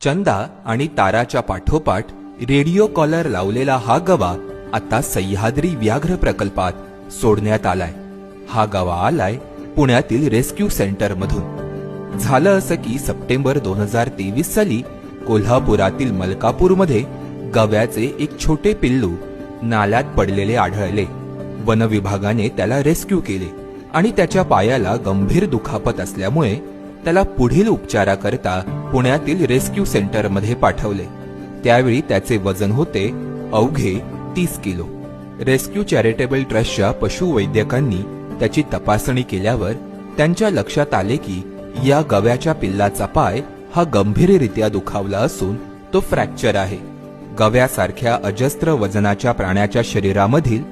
चंदा आणि ताराच्या पाठोपाठ radio collar लावलेला हा गवा आता सह्याद्री व्याघ्र प्रकल्पात सोडण्यात आलाय. हा गवा आलाय पुण्यातील रेस्क्यू सेंटर मधून. झालं असं की सप्टेंबर 2023 साली कोल्हापुरातील मलकापूरमध्ये गव्याचे एक छोटे पिल्लू नाल्यात पडलेले आढळले. वन विभागाने त्याला रेस्क्यू केले आणि त्याच्या पायाला गंभीर दुखापत असल्यामुळे त्याला पुढील उपचाराकरता पुण्यातील रेस्क्यू सेंटरमध्ये पाठवले. त्यावेळी त्याचे वजन होते अवघे 30 किलो. रेस्क्यू चॅरिटेबल ट्रस्टच्या पशुवैद्यकांनी त्याची तपासणी केल्यावर त्यांच्या लक्षात आले की या गव्याच्या पिल्लाचा पाय हा गंभीररित्या दुखावला असून तो फ्रॅक्चर आहे. गव्यासारख्या अजस्त्र वजनाच्या प्राण्याच्या शरीरामधील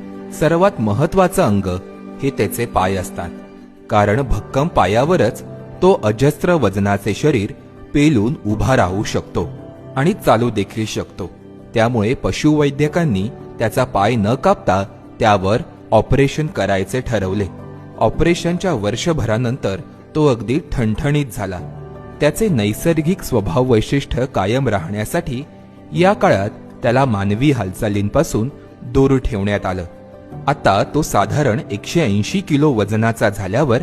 सर्वात महत्वाचं अंग हे त्याचे पाय असतात, कारण भक्कम पायावरच तो अजस्त्र वजनाचे शरीर पेलून उभा राहू शकतो आणि चालू देखील शकतो. त्यामुळे पशुवैद्यकांनी त्याचा पाय न कापता त्यावर ऑपरेशन करायचे ठरवले. ऑपरेशनच्या वर्षभरानंतर तो अगदी ठणठणीत झाला. त्याचे नैसर्गिक स्वभाव वैशिष्ट्य कायम राहण्यासाठी या काळात त्याला मानवी हालचालींपासून दूर ठेवण्यात आलं. आता तो साधारण 180 किलो वजनाचा झाल्यावर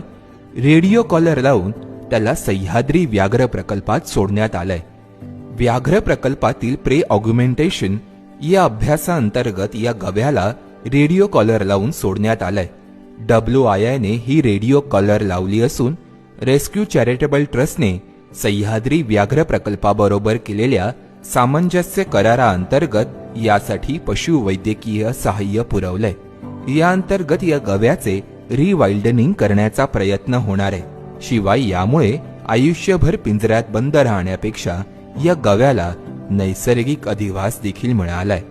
रेडिओ कॉलर लावून त्याला सह्याद्री व्याघ्र प्रकल्पात सोडण्यात आलंय. व्याघ्र प्रकल्पातील प्रे ऑग्युमेंटेशन या अभ्यासाअंतर्गत या गव्याला रेडिओ कॉलर लावून सोडण्यात आलंय. WII ने ही रेडिओ कॉलर लावली असून रेस्क्यू चॅरिटेबल ट्रस्टने सह्याद्री व्याघ्र प्रकल्पाबरोबर केलेल्या सामंजस्य कराराअंतर्गत यासाठी पशुवैद्यकीय सहाय्य पुरवलंय. या अंतर्गत या गव्याचे रिवाइल्डनिंग करण्याचा प्रयत्न होणार आहे. शिवाय यामुळे आयुष्यभर पिंजऱ्यात बंद राहण्यापेक्षा या गव्याला नैसर्गिक अधिवास देखील मिळालाय.